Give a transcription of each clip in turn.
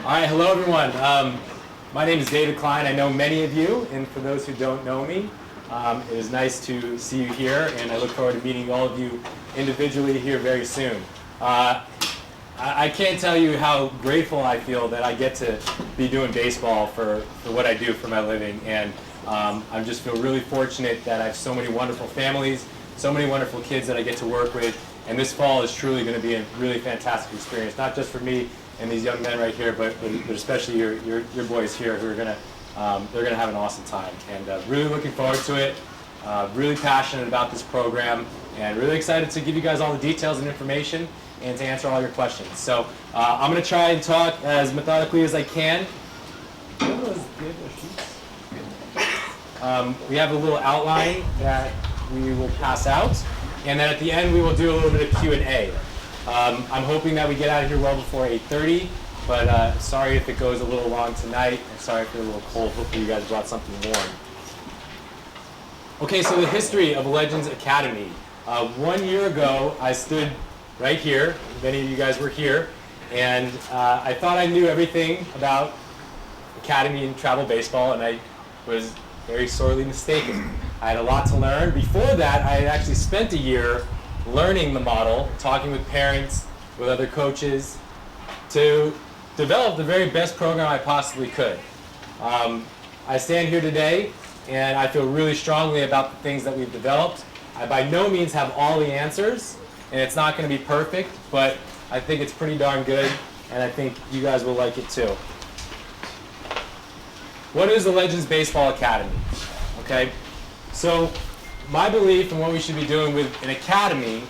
All right, hello everyone. My name is David Klein. I know many of you, and for those who don't know me, it is nice to see you here, and I look forward to meeting all of you individually here very soon. I can't tell you how grateful I feel that I get to be doing baseball for what I do for my living, and I just feel really fortunate that I have so many wonderful families, so many wonderful kids that I get to work with, and this fall is truly going to be a really fantastic experience, not just for me and these young men right here, but especially your boys here who are gonna they're gonna have an awesome time, and really looking forward to it. Really passionate about this program, and really excited to give you guys all the details and information and to answer all your questions. So I'm gonna try and talk as methodically as I can. We have a little outline that we will pass out, and then at the end we will do a little bit of Q&A. I'm hoping that we get out of here well before 8:30, but sorry if it goes a little long tonight, and sorry if you're a little cold. Hopefully you guys brought something warm. Okay, so the history of Legends Academy. 1 year ago, I stood right here. Many of you guys were here, and I thought I knew everything about Academy and travel baseball, and I was very sorely mistaken. I had a lot to learn. Before that, I had actually spent a year learning the model, talking with parents, with other coaches, to develop the very best program I possibly could. I stand here today, and I feel really strongly about the things that we've developed. I by no means have all the answers, and it's not going to be perfect, but I think it's pretty darn good, and I think you guys will like it too. What is the Legends Baseball Academy? Okay, so my belief and what we should be doing with an academy,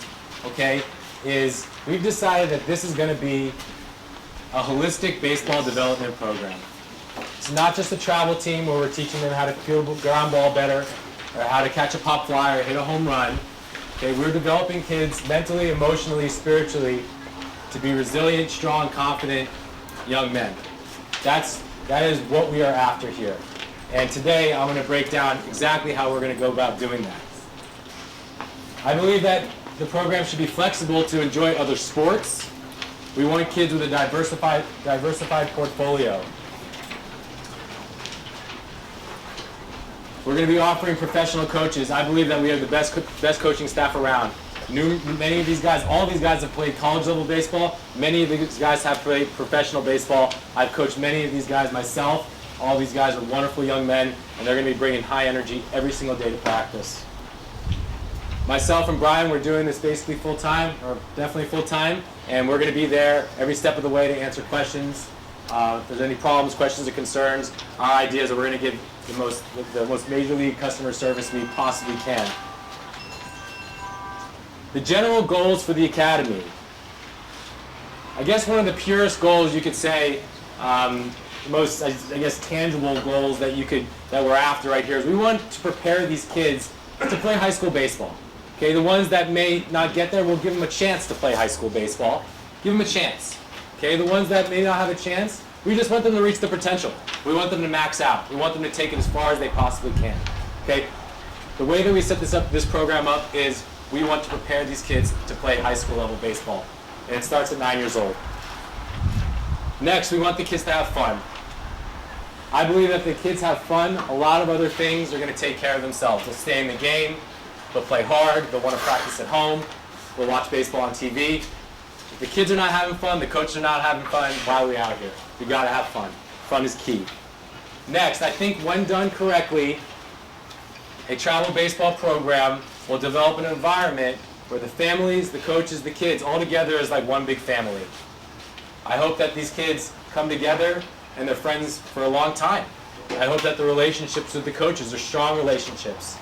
okay, is we've decided that this is going to be a holistic baseball development program. It's not just a travel team where we're teaching them how to field a ground ball better, or how to catch a pop fly or hit a home run. Okay, we're developing kids mentally, emotionally, spiritually to be resilient, strong, confident young men. That is what we are after here. And today I'm going to break down exactly how we're going to go about doing that. I believe that the program should be flexible to enjoy other sports. We want kids with a diversified portfolio. We're going to be offering professional coaches. I believe that we have the best coaching staff around. Many of these guys, all of these guys have played college level baseball. Many of these guys have played professional baseball. I've coached many of these guys myself. All these guys are wonderful young men, and they're going to be bringing high energy every single day to practice. Myself and Brian, we're doing this basically full-time, or definitely full-time, and we're going to be there every step of the way to answer questions. If there's any problems, questions, or concerns, our idea is that we're going to give the most major league customer service we possibly can. The general goals for the academy. I guess one of the purest goals you could say, most tangible goals that we're after right here is we want to prepare these kids to play high school baseball. Okay, the ones that may not get there, we'll give them a chance to play high school baseball. Give them a chance. Okay, the ones that may not have a chance, we just want them to reach the potential. We want them to max out. We want them to take it as far as they possibly can. Okay, the way that we set this program up is we want to prepare these kids to play high school level baseball, and it starts at 9 years old. Next, we want the kids to have fun. I believe that if the kids have fun, a lot of other things are going to take care of themselves. They'll stay in the game, they'll play hard, they'll want to practice at home, they'll watch baseball on TV. If the kids are not having fun, the coaches are not having fun, why are we out here? We got to have fun. Fun is key. Next, I think when done correctly, a travel baseball program will develop an environment where the families, the coaches, the kids, all together is like one big family. I hope that these kids come together and they're friends for a long time. I hope that the relationships with the coaches are strong relationships.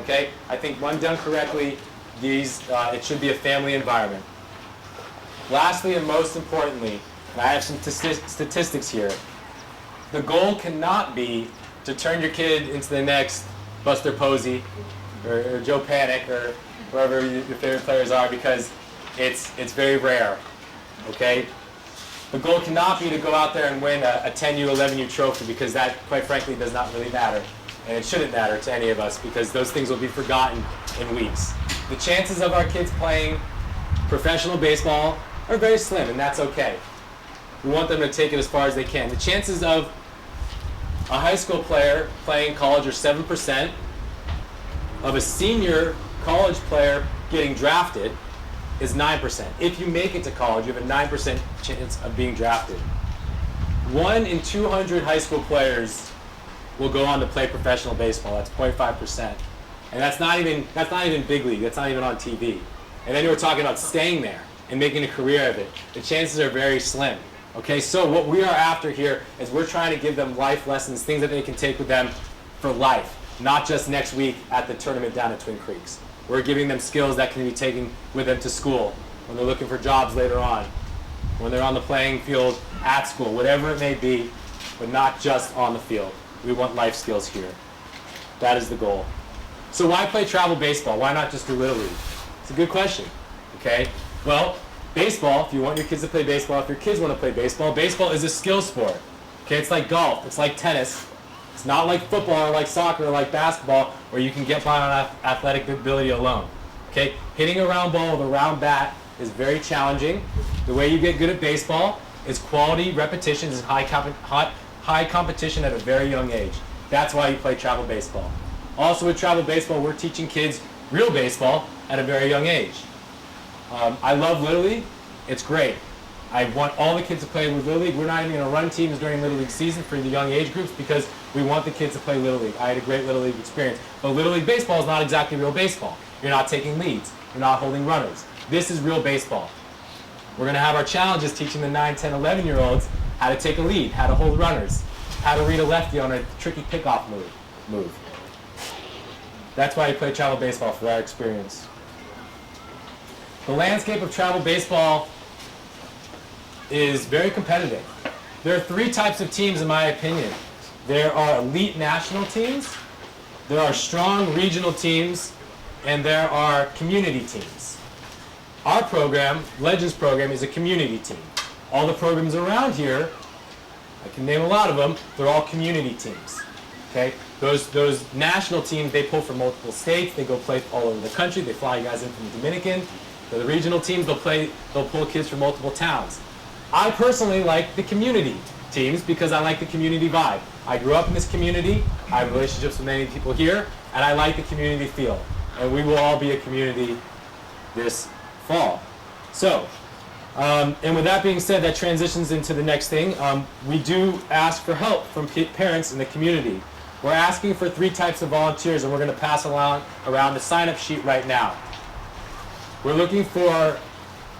Okay? I think when done correctly, it should be a family environment. Lastly and most importantly, and I have some statistics here, the goal cannot be to turn your kid into the next Buster Posey or Joe Panic or whoever your favorite players are, because it's very rare. Okay? The goal cannot be to go out there and win a 10U, 11U trophy, because that, quite frankly, does not really matter. And it shouldn't matter to any of us, because those things will be forgotten in weeks. The chances of our kids playing professional baseball are very slim, and that's okay. We want them to take it as far as they can. The chances of a high school player playing college are 7%. Of a senior college player getting drafted is 9%. If you make it to college, you have a 9% chance of being drafted. 1 in 200 high school players will go on to play professional baseball. That's 0.5%. And that's not even big league. That's not even on TV. And then you were talking about staying there and making a career of it. The chances are very slim. Okay, so what we are after here is we're trying to give them life lessons, things that they can take with them for life, not just next week at the tournament down at Twin Creeks. We're giving them skills that can be taken with them to school, when they're looking for jobs later on, when they're on the playing field at school, whatever it may be, but not just on the field. We want life skills here. That is the goal. So why play travel baseball? Why not just do Little League? It's a good question, okay? Well, baseball, if you want your kids to play baseball, if your kids want to play baseball, baseball is a skill sport. Okay, it's like golf, it's like tennis. It's not like football or like soccer or like basketball where you can get by on athletic ability alone. Okay, hitting a round ball with a round bat is very challenging. The way you get good at baseball is quality repetitions and high competition at a very young age. That's why you play travel baseball. Also with travel baseball, we're teaching kids real baseball at a very young age. I love Little League. It's great. I want all the kids to play with Little League. We're not even going to run teams during Little League season for the young age groups because we want the kids to play Little League. I had a great Little League experience. But Little League baseball is not exactly real baseball. You're not taking leads. You're not holding runners. This is real baseball. We're going to have our challenges teaching the 9, 10, 11-year-olds how to take a lead, how to hold runners, how to read a lefty on a tricky pickoff move. That's why you play travel baseball, for our experience. The landscape of travel baseball is very competitive. There are 3 types of teams in my opinion. There are elite national teams, there are strong regional teams, and there are community teams. Our program, Legends program, is a community team. All the programs around here, I can name a lot of them, they're all community teams. Okay? Those national teams, they pull from multiple states, they go play all over the country, they fly guys in from the Dominican. For the regional teams, they'll pull kids from multiple towns. I personally like the community teams because I like the community vibe. I grew up in this community, I have relationships with many people here, and I like the community feel. And we will all be a community this fall. So, and with that being said, that transitions into the next thing. We do ask for help from parents in the community. We're asking for 3 types of volunteers, and we're going to pass around the sign-up sheet right now. We're looking for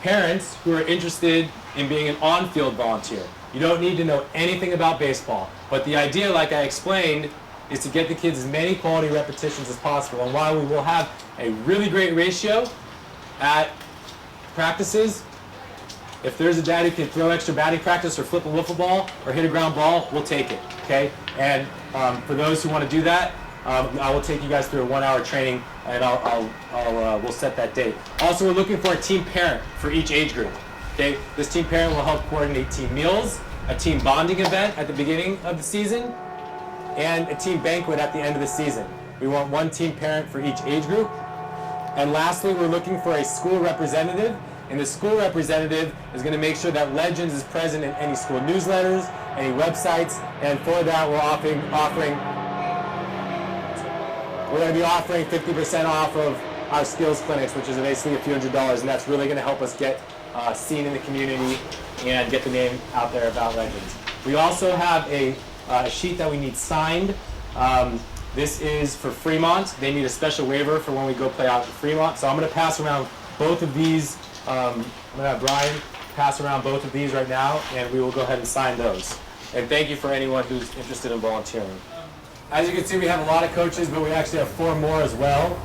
parents who are interested in being an on-field volunteer. You don't need to know anything about baseball, but the idea, like I explained, is to get the kids as many quality repetitions as possible. And while we will have a really great ratio at practices, if there's a dad who can throw extra batting practice or flip a wiffle ball or hit a ground ball, we'll take it, okay? And for those who want to do that, I will take you guys through a 1-hour training, and we'll set that date. Also, we're looking for a team parent for each age group. Okay, this team parent will help coordinate team meals, a team bonding event at the beginning of the season, and a team banquet at the end of the season. We want 1 team parent for each age group. And lastly, we're looking for a school representative, and the school representative is going to make sure that Legends is present in any school newsletters, any websites, and for that we're going to be offering 50% off of our skills clinics, which is basically a few $100s, and that's really going to help us get seen in the community and get the name out there about Legends. We also have a sheet that we need signed. This is for Fremont. They need a special waiver for when we go play out at Fremont. So I'm going to pass around both of these. I'm going to have Brian pass around both of these right now, and we will go ahead and sign those. And thank you for anyone who's interested in volunteering. As you can see, we have a lot of coaches, but we actually have 4 more as well.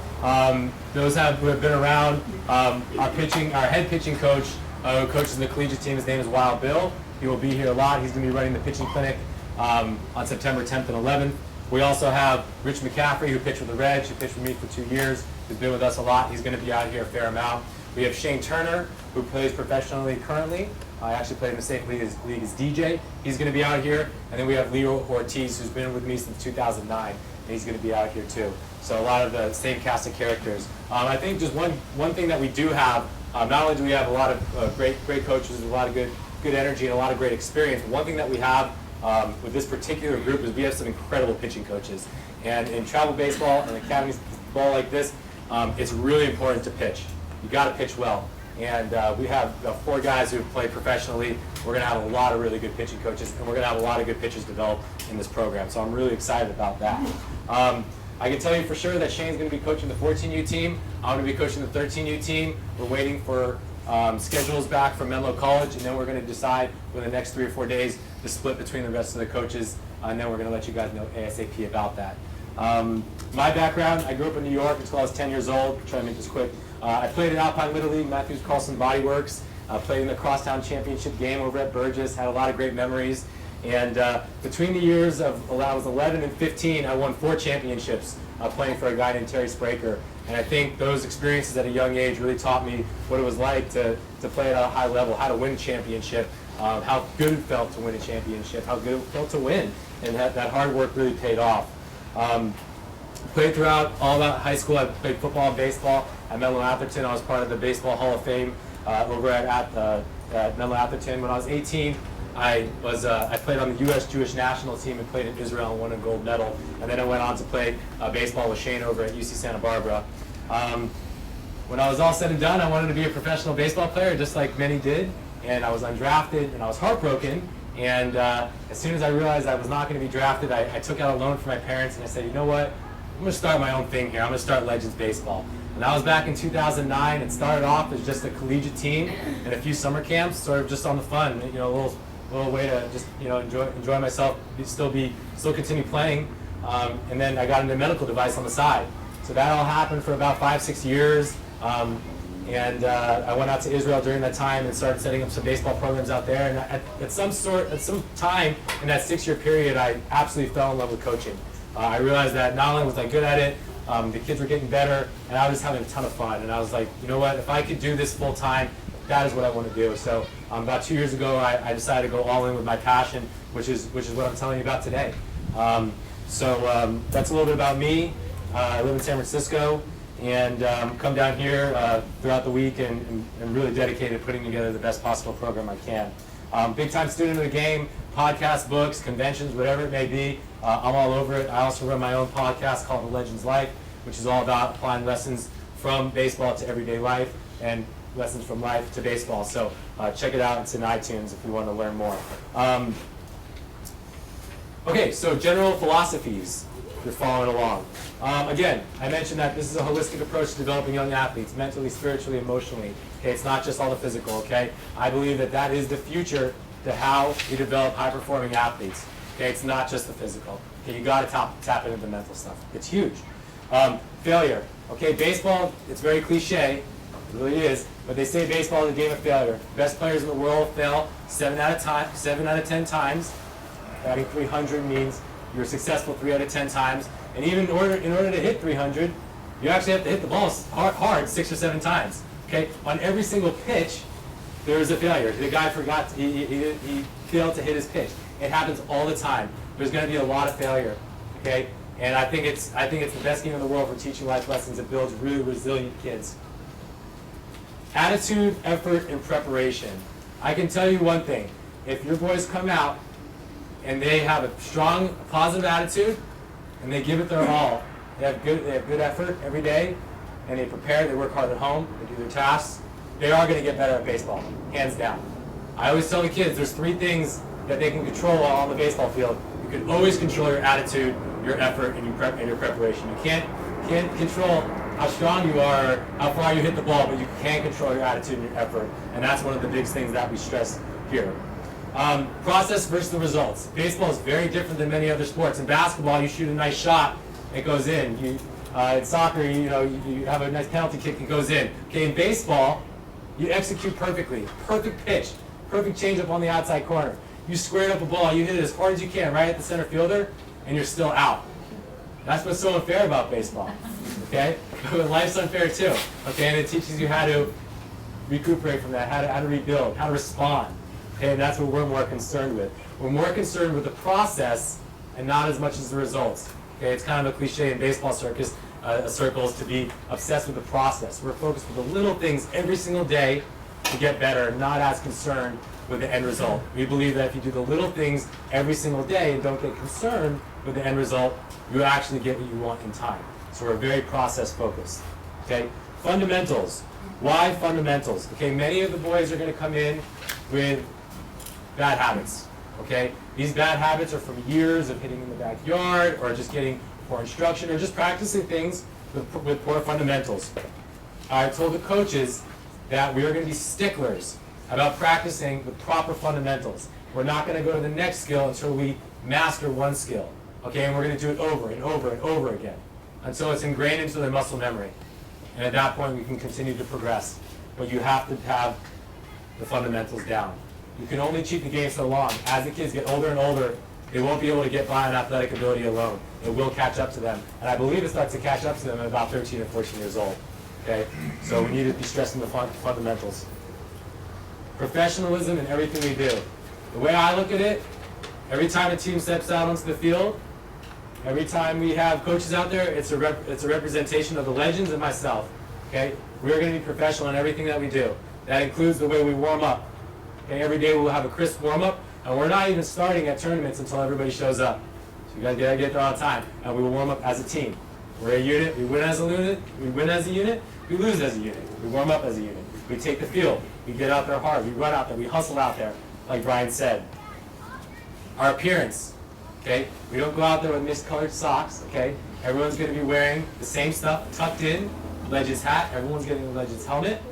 Those who have been around. Our head pitching coach, who coaches the collegiate team, his name is Wild Bill. He will be here a lot. He's going to be running the pitching clinic on September 10th and 11th. We also have Rich McCaffrey, who pitched with the Reds, who pitched with me for 2 years, who's been with us a lot. He's going to be out here a fair amount. We have Shane Turner, who plays professionally currently. I actually played in the same league as DJ. He's going to be out here. And then we have Leo Ortiz, who's been with me since 2009, and he's going to be out here too. So a lot of the same cast of characters. I think just one thing that we do have, not only do we have a lot of great coaches, a lot of good good energy and a lot of great experience. One thing that we have with this particular group is we have some incredible pitching coaches. And in travel baseball and academy ball like this, it's really important to pitch. You got to pitch well. And we have 4 guys who play professionally. We're going to have a lot of really good pitching coaches, and we're going to have a lot of good pitchers developed in this program. So I'm really excited about that. I can tell you for sure that Shane's going to be coaching the 14U team. I'm going to be coaching the 13U team. We're waiting for schedules back from Menlo College, and then we're going to decide within the next 3 or 4 days the split between the rest of the coaches, and then we're going to let you guys know ASAP about that. My background, I grew up in New York until I was 10 years old. I'll try to make this quick. I played in Alpine Little League, Matthews Carlson Body Works. I played in the Crosstown Championship game over at Burgess, had a lot of great memories. And between the years of I was 11 and 15, I won 4 championships playing for a guy named Terry Spraker. And I think those experiences at a young age really taught me what it was like to play at a high level, how to win a championship, how good it felt to win a championship, how good it felt to win. And that hard work really paid off. Played throughout all that high school. I played football and baseball at Menlo Atherton. I was part of the Baseball Hall of Fame over at Menlo Atherton. When I was 18, I played on the U.S. Jewish national team and played in Israel and won a gold medal. And then I went on to play baseball with Shane over at UC Santa Barbara. When I was all said and done, I wanted to be a professional baseball player, just like many did. And I was undrafted, and I was heartbroken. And as soon as I realized I was not going to be drafted, I took out a loan from my parents, and I said, you know what? I'm going to start my own thing here. I'm going to start Legends Baseball. And that was back in 2009. It started off as just a collegiate team and a few summer camps, sort of just on the fun, a little way to just enjoy myself, still continue playing. And then I got into a medical device on the side. So that all happened for about 5-6 years. And I went out to Israel during that time and started setting up some baseball programs out there. And at some time in that 6-year period, I absolutely fell in love with coaching. I realized that not only was I good at it, the kids were getting better, and I was having a ton of fun. And I was like, you know what? If I could do this full time, that is what I want to do. So about 2 years ago, I decided to go all in with my passion, which is what I'm telling you about today. So that's a little bit about me. I live in San Francisco, and come down here throughout the week and really dedicated to putting together the best possible program I can. Big time student of the game, podcasts, books, conventions, whatever it may be. I'm all over it. I also run my own podcast called The Legends Life, which is all about applying lessons from baseball to everyday life and lessons from life to baseball. So check it out. It's in iTunes if you want to learn more. Okay, so general philosophies. You're following along. Again, I mentioned that this is a holistic approach to developing young athletes, mentally, spiritually, emotionally. Okay, it's not just all the physical, okay? I believe that is the future to how we develop high-performing athletes. Okay, it's not just the physical. Okay, you got to tap into the mental stuff. It's huge. Failure. Okay, baseball, it's very cliche. It really is. But they say baseball is a game of failure. Best players in the world fail 7 out of 10 times. Batting 300 means you're successful 3 out of 10 times. And even in order to hit 300, you actually have to hit the ball hard 6 or 7 times. Okay? On every single pitch, there is a failure. The guy forgot, he failed to hit his pitch. It happens all the time. There's going to be a lot of failure. Okay? And I think it's the best game in the world for teaching life lessons. It builds really resilient kids. Attitude, effort, and preparation. I can tell you one thing. If your boys come out and they have a strong, positive attitude, and they give it their all, they have good effort every day, and they prepare, they work hard at home, they do their tasks, they are going to get better at baseball, hands down. I always tell the kids there's 3 things that they can control while on the baseball field. You can always control your attitude, your effort, and your preparation. You can't control how strong you are, or how far you hit the ball, but you can control your attitude and your effort, and that's one of the big things that we stress here. Process versus the results. Baseball is very different than many other sports. In basketball, you shoot a nice shot, it goes in. In soccer, you have a nice penalty kick, it goes in. Okay, in baseball, you execute perfectly. Perfect pitch, perfect changeup on the outside corner. You squared up a ball, you hit it as hard as you can right at the center fielder, and you're still out. That's what's so unfair about baseball. Okay, but life's unfair too. Okay, and it teaches you how to recuperate from that, how to rebuild, how to respond. Okay, and that's what we're more concerned with. We're more concerned with the process and not as much as the results. Okay, it's kind of a cliche in baseball circles to be obsessed with the process. We're focused with the little things every single day to get better, not as concerned with the end result. We believe that if you do the little things every single day and don't get concerned with the end result, you actually get what you want in time. So we're very process focused. Okay? Fundamentals. Why fundamentals? Okay, many of the boys are going to come in with bad habits. Okay? These bad habits are from years of hitting in the backyard, or just getting poor instruction, or just practicing things with poor fundamentals. I told the coaches that we are going to be sticklers about practicing the proper fundamentals. We're not going to go to the next skill until we master one skill. Okay, and we're going to do it over and over and over again until it's ingrained into their muscle memory. And at that point, we can continue to progress. But you have to have the fundamentals down. You can only cheat the game so long. As the kids get older and older, they won't be able to get by on athletic ability alone. It will catch up to them. And I believe it starts to catch up to them at about 13 or 14 years old. Okay? So we need to be stressing the fundamentals. Professionalism in everything we do. The way I look at it, every time a team steps out onto the field, every time we have coaches out there, it's a representation of the legends and myself. Okay? We're going to be professional in everything that we do. That includes the way we warm up. Okay? Every day we'll have a crisp warm up, and we're not even starting at tournaments until everybody shows up. So you guys gotta get there on time, and we will warm up as a team. We're a unit. We win as a unit. We win as a unit. We lose as a unit. We warm up as a unit. We take the field. We get out there hard. We run out there. We hustle out there, like Brian said. Our appearance. Okay, we don't go out there with miscolored socks. Okay, everyone's going to be wearing the same stuff tucked in. Legends hat. Everyone's getting a Legends helmet.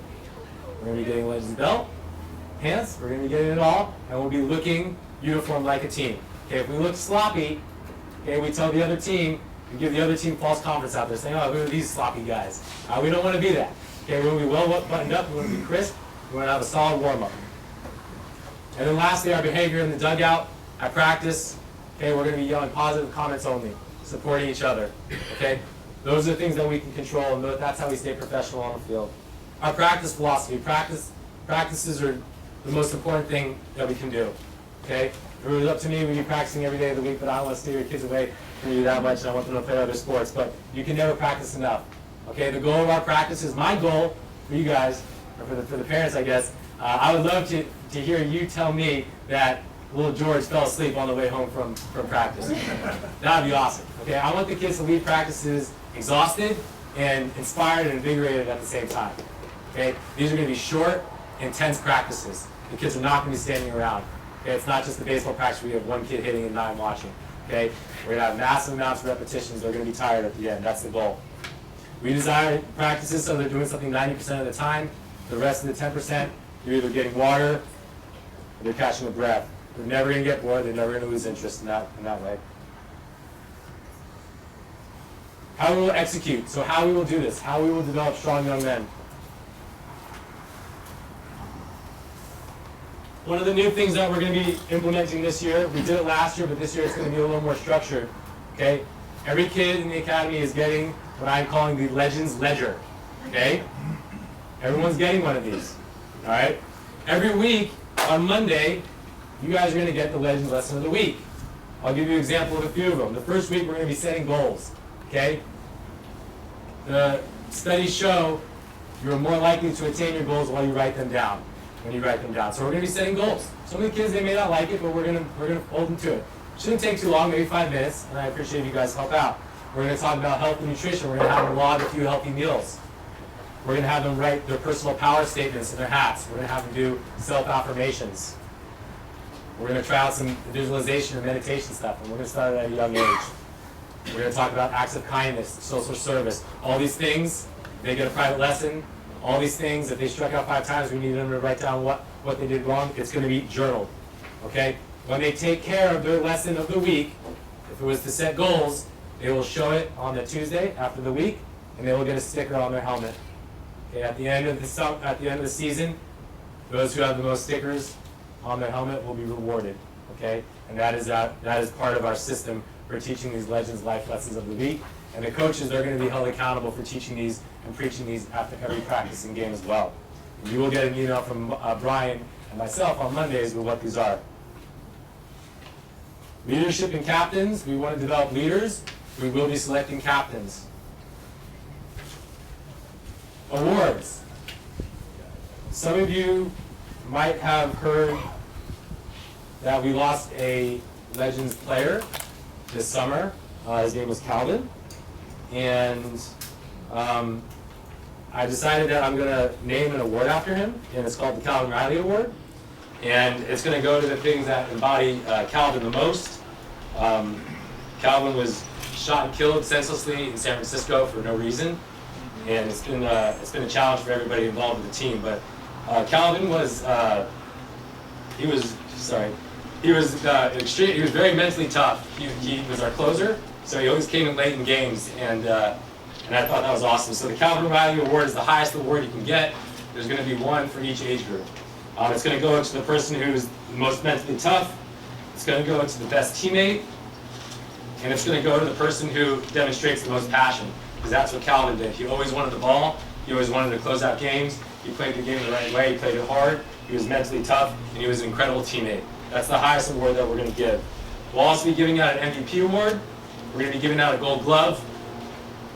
We're going to be getting a Legends belt, pants. We're going to be getting it all, and we'll be looking uniform like a team. Okay, if we look sloppy, okay, we tell the other team, we give the other team false confidence out there, saying, "Oh, who are these sloppy guys?" We don't want to be that. Okay, we want to be well buttoned up. We want to be crisp. We want to have a solid warm up. And then lastly, our behavior in the dugout at practice. Okay, we're going to be yelling positive comments only, supporting each other. Okay, those are the things that we can control, and that's how we stay professional on the field. Our practice philosophy. Practices are the most important thing that we can do. Okay, if it was up to me, we'd be practicing every day of the week, but I don't want to steer your kids away from you that much, and I want them to play other sports. But you can never practice enough. Okay, the goal of our practice is my goal for you guys, or for the parents, I guess. I would love to hear you tell me that little George fell asleep on the way home from practice. That would be awesome. Okay, I want the kids to leave practices exhausted and inspired and invigorated at the same time. Okay, these are going to be short, intense practices. The kids are not going to be standing around. Okay, it's not just the baseball practice where you have one kid hitting and 9 watching. Okay, we're going to have massive amounts of repetitions. They're going to be tired at the end. That's the goal. We design practices so they're doing something 90% of the time. The rest of the 10%, you're either getting water or they're catching a breath. They're never going to get bored. They're never going to lose interest in that way. How we will execute. So how we will do this. How we will develop strong young men. One of the new things that we're going to be implementing this year, we did it last year, but this year it's going to be a little more structured. Okay? Every kid in the academy is getting what I'm calling the Legends Ledger. Okay? Everyone's getting one of these. All right? Every week on Monday, you guys are going to get the Legends Lesson of the Week. I'll give you an example of a few of them. The first week, we're going to be setting goals. Okay? The studies show you're more likely to attain your goals while you write them down. When you write them down. So we're going to be setting goals. Some of the kids, they may not like it, but we're going to hold them to it. Shouldn't take too long, maybe 5 minutes, and I appreciate if you guys help out. We're going to talk about health and nutrition. We're going to have them log a few healthy meals. We're going to have them write their personal power statements in their hats. We're going to have them do self-affirmations. We're going to try out some visualization and meditation stuff, and we're going to start at a young age. We're going to talk about acts of kindness, social service. All these things, they get a private lesson. All these things, if they struck out 5 times, we need them to write down what they did wrong. It's going to be journaled. Okay? When they take care of their lesson of the week, if it was to set goals, they will show it on the Tuesday after the week, and they will get a sticker on their helmet. Okay? At the end of the season, those who have the most stickers on their helmet will be rewarded. Okay? And that is part of our system for teaching these Legends life lessons of the week. And the coaches are going to be held accountable for teaching these and preaching these after every practicing game as well. And you will get an email from Brian and myself on Mondays with what these are. Leadership and captains. We want to develop leaders. We will be selecting captains. Awards. Some of you might have heard that we lost a Legends player this summer. His name was Calvin. And I decided that I'm going to name an award after him, and it's called the Calvin Riley Award. And it's going to go to the things that embody Calvin the most. Calvin was shot and killed senselessly in San Francisco for no reason, and it's been a challenge for everybody involved with the team. But Calvin was he was very mentally tough. He was our closer, so he always came in late in games, and I thought that was awesome. So the Calvin Riley Award is the highest award you can get. There's going to be one for each age group. It's going to go to the person who's the most mentally tough. It's going to go to the best teammate. And it's going to go to the person who demonstrates the most passion. Because that's what Calvin did. He always wanted the ball. He always wanted to close out games. He played the game the right way. He played it hard. He was mentally tough. And he was an incredible teammate. That's the highest award that we're going to give. We'll also be giving out an MVP award. We're going to be giving out a gold glove,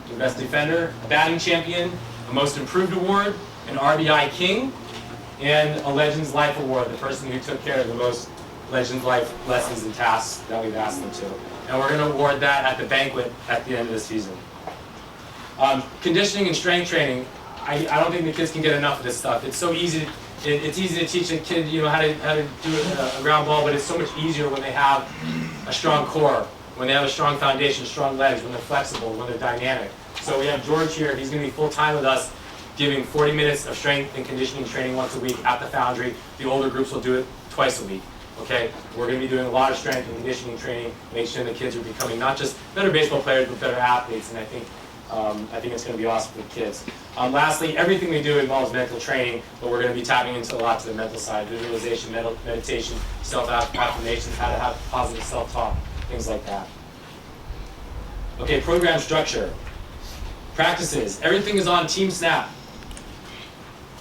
the best defender, a batting champion, a most improved award, an RBI king, and a Legends Life Award, the person who took care of the most Legends Life lessons and tasks that we've asked them to. And we're going to award that at the banquet at the end of the season. Conditioning and strength training, I don't think the kids can get enough of this stuff. It's so easy. It's easy to teach a kid, how to do a ground ball, but it's so much easier when they have a strong core, when they have a strong foundation, strong legs, when they're flexible, when they're dynamic. So we have George here. He's going to be full-time with us, giving 40 minutes of strength and conditioning training once a week at the Foundry. The older groups will do it twice a week. Okay, we're going to be doing a lot of strength and conditioning training, make sure the kids are becoming not just better baseball players, but better athletes. And I think it's going to be awesome for the kids. Lastly, everything we do involves mental training, but we're going to be tapping into a lot to the mental side: visualization, meditation, self-affirmations, how to have positive self-talk, things like that. Okay, program structure. Practices. Everything is on Team Snap.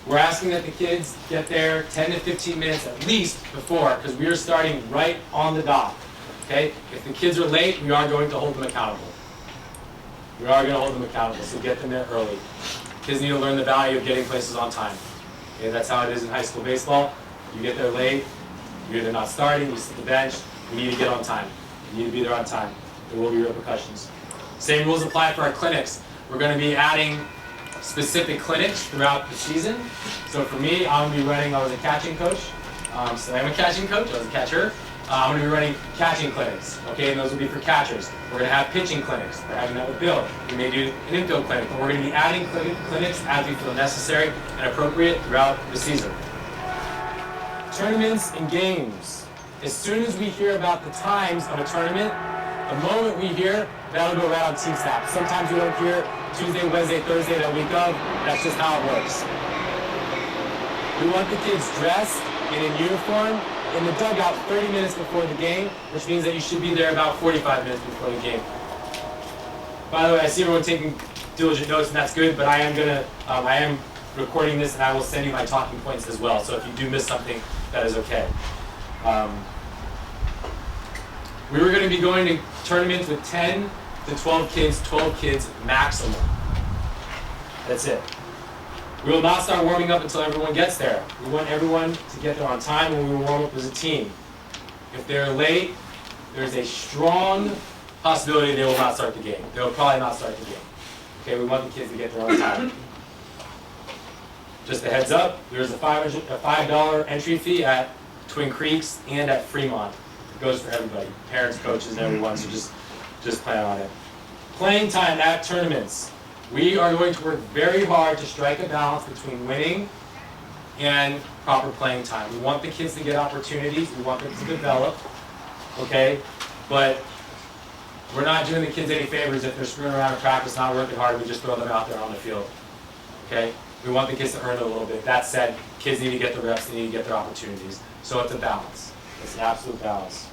We're asking that the kids get there 10 to 15 minutes at least before, because we are starting right on the dot. Okay? If the kids are late, we are going to hold them accountable. We are going to hold them accountable, so get them there early. Kids need to learn the value of getting places on time. Okay? That's how it is in high school baseball. You get there late, you're either not starting, you sit the bench, you need to get on time. You need to be there on time. There will be repercussions. Same rules apply for our clinics. We're going to be adding specific clinics throughout the season. So for me, I'm going to be running, I was a catching coach. So I'm a catching coach, I was a catcher. I'm going to be running catching clinics, okay, and those will be for catchers. We're going to have pitching clinics. We're having that with Bill. We may do an infield clinic, but we're going to be adding clinics as we feel necessary and appropriate throughout the season. Tournaments and games. As soon as we hear about the times of a tournament, the moment we hear, that'll go right on Team Snap. Sometimes we don't hear Tuesday, Wednesday, Thursday, that week of. That's just how it works. We want the kids dressed and in uniform in the dugout 30 minutes before the game, which means that you should be there about 45 minutes before the game. By the way, I see everyone taking diligent notes, and that's good, but I am recording this, and I will send you my talking points as well. So if you do miss something, that is okay. We were going to be going to tournaments with 10 to 12 kids maximum. That's it. We will not start warming up until everyone gets there. We want everyone to get there on time, and we will warm up as a team. If they're late, there's a strong possibility they will not start the game. They will probably not start the game. Okay, we want the kids to get there on time. Just a heads up, there's a $5 entry fee at Twin Creeks and at Fremont. Goes for everybody, parents, coaches, and everyone, so just plan on it. Playing time at tournaments. We are going to work very hard to strike a balance between winning and proper playing time. We want the kids to get opportunities, we want them to develop, okay? But we're not doing the kids any favors if they're screwing around in practice, not working hard, we just throw them out there on the field, okay? We want the kids to earn it a little bit. That said, kids need to get the reps, they need to get their opportunities. So it's a balance. It's an absolute balance.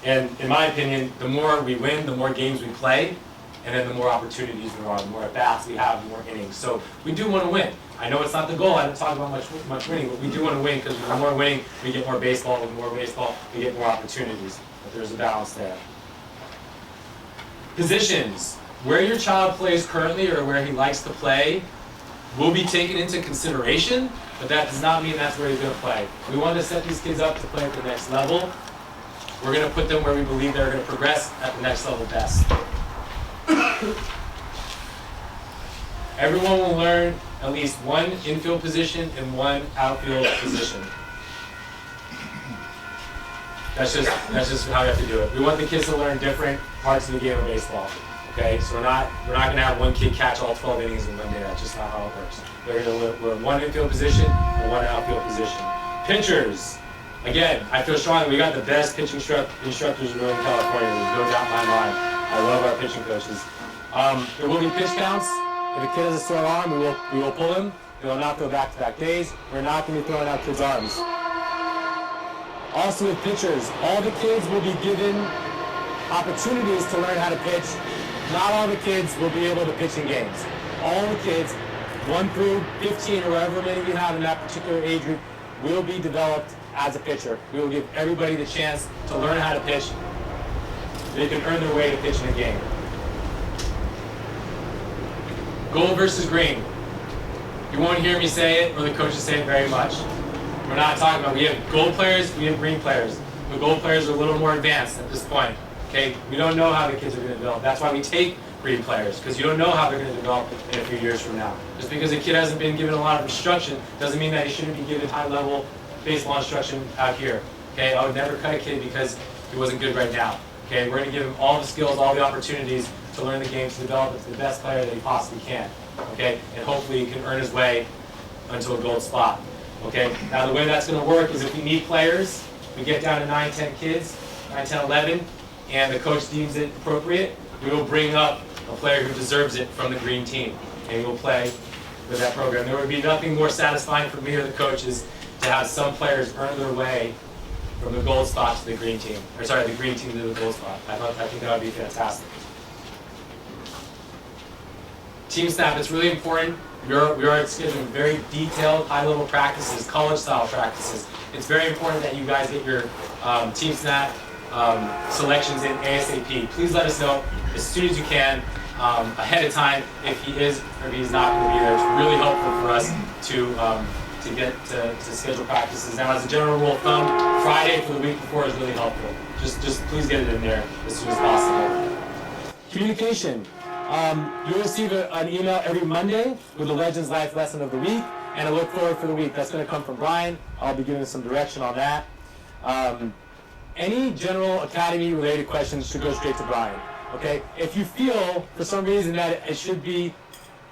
And in my opinion, the more we win, the more games we play, and then the more opportunities there are, the more at-bats we have, the more innings. So we do want to win. I know it's not the goal, I don't talk about much winning, but we do want to win, because with more winning, we get more baseball. With more baseball, we get more opportunities. But there's a balance there. Positions. Where your child plays currently, or where he likes to play, will be taken into consideration, but that does not mean that's where he's going to play. We want to set these kids up to play at the next level. We're going to put them where we believe they're going to progress at the next level best. Everyone will learn at least one infield position and one outfield position. That's just how we have to do it. We want the kids to learn different parts of the game of baseball. Okay, so we're not going to have one kid catch all 12 innings in one day. That's just not how it works. They're going to learn one infield position and one outfield position. Pitchers. Again, I feel strongly we got the best pitching instructors in Northern California. There's no doubt in my mind. I love our pitching coaches. There will be pitch counts. If a kid has a sore arm, we will pull him. He will not go back-to-back days. We're not going to be throwing out kids' arms. Also with pitchers, all the kids will be given opportunities to learn how to pitch. Not all the kids will be able to pitch in games. All the kids, 1 through 15 or however many we have in that particular age group, will be developed as a pitcher. We will give everybody the chance to learn how to pitch. They can earn their way to pitch in a game. Gold versus green. You won't hear me say it or the coaches say it very much. We're not talking about, we have gold players, we have green players. The gold players are a little more advanced at this point. Okay, we don't know how the kids are going to develop. That's why we take green players, because you don't know how they're going to develop in a few years from now. Just because a kid hasn't been given a lot of instruction doesn't mean that he shouldn't be given high-level baseball instruction out here. Okay, I would never cut a kid because he wasn't good right now. Okay, we're going to give him all the skills, all the opportunities to learn the game, to develop into the best player that he possibly can. Okay, and hopefully he can earn his way into a gold spot. Okay, now the way that's going to work is if we need players, we get down to 9, 10 kids, 9, 10, 11, and the coach deems it appropriate, we will bring up a player who deserves it from the green team, and we will play with that program. There would be nothing more satisfying for me or the coaches to have some players earn their way from the gold spot to the green team, or sorry, the green team to the gold spot. I think that would be fantastic. Team snap, it's really important. We are scheduling very detailed, high-level practices, college-style practices. It's very important that you guys get your team snap selections in ASAP. Please let us know as soon as you can, ahead of time, if he is or if he's not going to be there. It's really helpful for us to schedule practices. Now, as a general rule of thumb, Friday for the week before is really helpful. Just please get it in there as soon as possible. Communication. You'll receive an email every Monday with the Legends Life lesson of the week and a look forward for the week. That's going to come from Brian. I'll be giving some direction on that. Any general academy related questions should go straight to Brian. Okay? If you feel for some reason that it should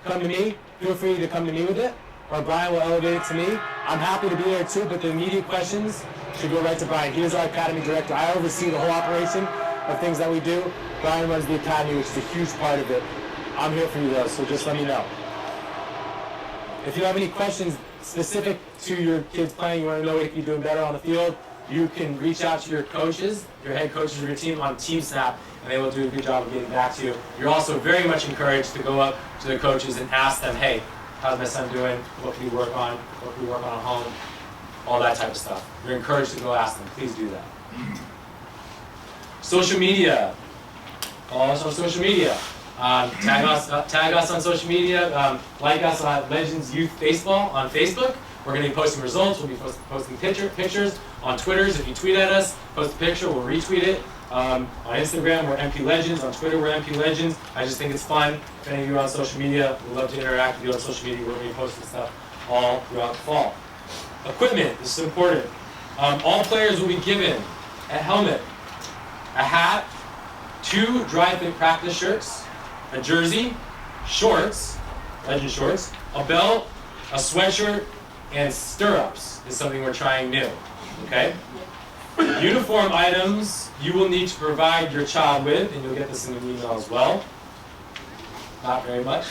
come to me, feel free to come to me with it, or Brian will elevate it to me. I'm happy to be there too, but the immediate questions should go right to Brian. He is our academy director. I oversee the whole operation of things that we do. Brian runs the academy, which is a huge part of it. I'm here for you though, so just let me know. If you have any questions specific to your kids playing, you want to know if you're doing better on the field, you can reach out to your coaches, your head coaches of your team on Team Snap, and they will do a good job of getting back to you. You're also very much encouraged to go up to the coaches and ask them, hey, how's my son doing? What can we work on? What can we work on at home? All that type of stuff. You're encouraged to go ask them. Please do that. Social media. Follow us on social media. Tag us on social media. Like us on Legends Youth Baseball on Facebook. We're going to be posting results. We'll be posting pictures on Twitters. If you tweet at us, post a picture, we'll retweet it. On Instagram, we're MP Legends. On Twitter, we're MP Legends. I just think it's fun. If any of you are on social media, we'd love to interact with you on social media. We're going to be posting stuff all throughout the fall. Equipment, this is important. All players will be given a helmet, a hat, 2 dry fit practice shirts, a jersey, shorts, Legend shorts, a belt, a sweatshirt, and stirrups is something we're trying new. Okay? Uniform items you will need to provide your child with, and you'll get this in an email as well. Not very much.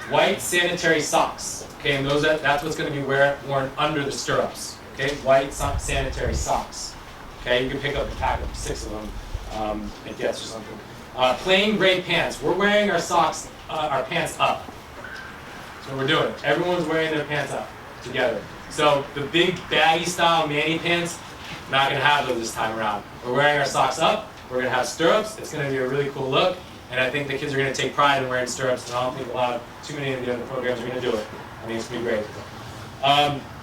White sanitary socks. Okay, and that's what's going to be worn under the stirrups. Okay, white sanitary socks. Okay, you can pick up a pack of 6 of them at Gets or something. Plain gray pants. We're wearing our pants up. That's what we're doing. Everyone's wearing their pants up together. So the big baggy style Manny pants, not going to have those this time around. We're wearing our socks up. We're going to have stirrups. It's going to be a really cool look. And I think the kids are going to take pride in wearing stirrups. And I don't think too many of the other programs are going to do it. I think it's going to be great.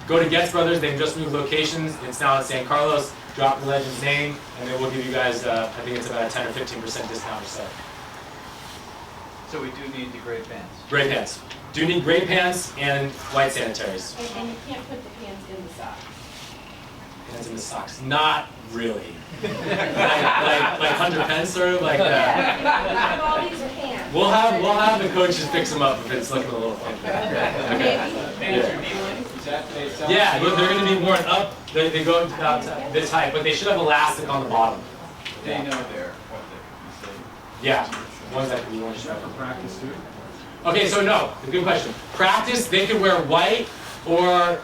Go to Getz Brothers. They've just moved locations. It's now in San Carlos. Drop the legend's name, and then we'll give you guys, I think it's about a 10 or 15% discount or so. So we do need the gray pants. Gray pants. Do need gray pants and white sanitaries. And you can't put the pants in the sock. Pants in the socks. Not really. like Hunter Pence, sort of like that. Yeah, all these are pants. We'll have the coaches fix them up if it's looking a little funky. Yeah, they're going to be worn up. They go about this height, but they should have elastic on the bottom. They know they're what they can say. Yeah, ones that can be worn. For practice too? Okay, so no, good question. Practice, they can wear white or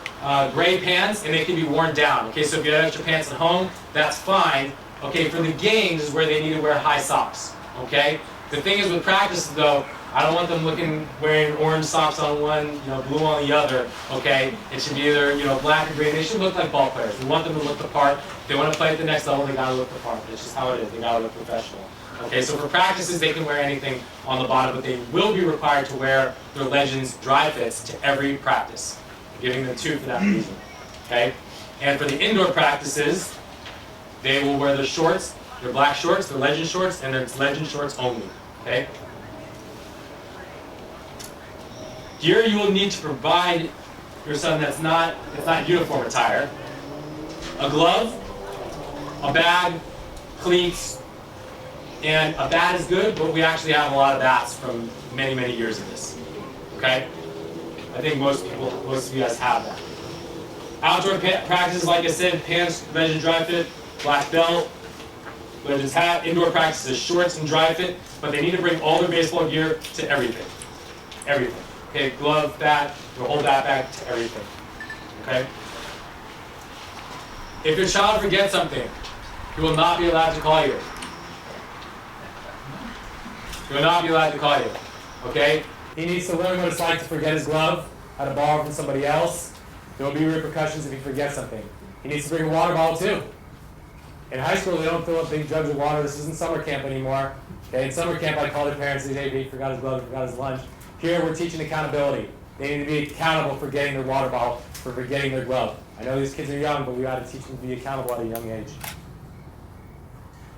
gray pants, and they can be worn down. Okay, so if you have extra pants at home, that's fine. Okay, for the games is where they need to wear high socks. Okay, the thing is with practice though, I don't want them wearing orange socks on one, blue on the other. Okay, it should be either black or gray. They should look like ball players. We want them to look the part. If they want to play at the next level, they gotta look the part. It's just how it is. They gotta look professional. Okay, so for practices, they can wear anything on the bottom, but they will be required to wear their Legends dry fits to every practice. I'm giving them 2 for that reason. Okay, and for the indoor practices, they will wear their shorts, their black shorts, their Legend shorts, and their Legend shorts only. Okay. Gear you will need to provide your son that's not uniform attire: a glove, a bag, cleats, and a bat is good, but we actually have a lot of bats from many, many years of this. Okay? I think most of you guys have that. Outdoor practices, like I said, pants, Legend dry fit, black belt, Legends hat. Indoor practices, shorts and dry fit, but they need to bring all their baseball gear to everything. Everything. Okay, glove, bat, the whole backpack to everything. Okay? If your child forgets something, he will not be allowed to call you. He will not be allowed to call you. Okay? He needs to learn what it's like to forget his glove, how to borrow from somebody else. There will be repercussions if he forgets something. He needs to bring a water bottle too. In high school, they don't fill up big jugs of water. This isn't summer camp anymore. Okay? In summer camp, I call their parents and say, hey, he forgot his glove, he forgot his lunch. Here, we're teaching accountability. They need to be accountable for getting their water bottle, for forgetting their glove. I know these kids are young, but we got to teach them to be accountable at a young age.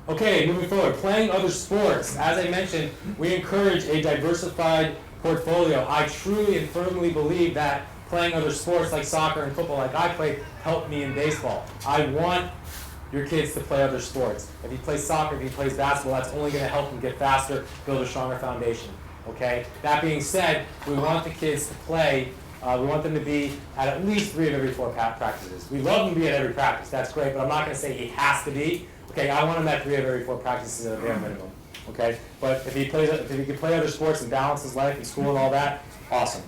Okay, moving forward, playing other sports. As I mentioned, we encourage a diversified portfolio. I truly and firmly believe that playing other sports like soccer and football like I played helped me in baseball. I want your kids to play other sports. If he plays soccer, if he plays basketball, that's only going to help him get faster, build a stronger foundation. Okay. That being said, we want the kids to play. We want them to be at least 3 of every 4 practices. We love them to be at every practice. That's great, but I'm not going to say he has to be. Okay. I want him at 3 of every 4 practices at a bare minimum. Okay. But if he can play other sports and balance his life and school and all that, awesome.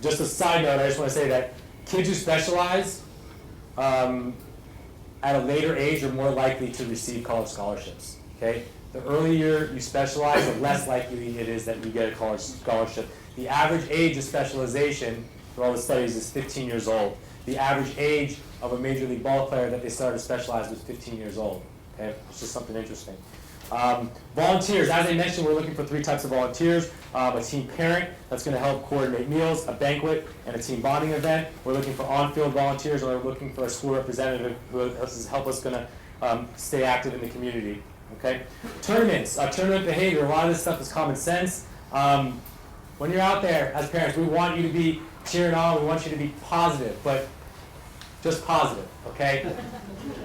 Just a side note, I just want to say that kids who specialize at a later age are more likely to receive college scholarships. Okay. The earlier you specialize, the less likely it is that you get a college scholarship. The average age of specialization for all the studies is 15 years old. The average age of a major league ball player that they started to specialize was 15 years old. Okay, it's just something interesting. Volunteers, as I mentioned, we're looking for 3 types of volunteers. A team parent that's going to help coordinate meals, a banquet, and a team bonding event. We're looking for on-field volunteers, or we're looking for a school representative who is help us stay active in the community. Okay, tournaments, tournament behavior. A lot of this stuff is common sense. When you're out there as parents, we want you to be cheering on. We want you to be positive, but just positive. Okay,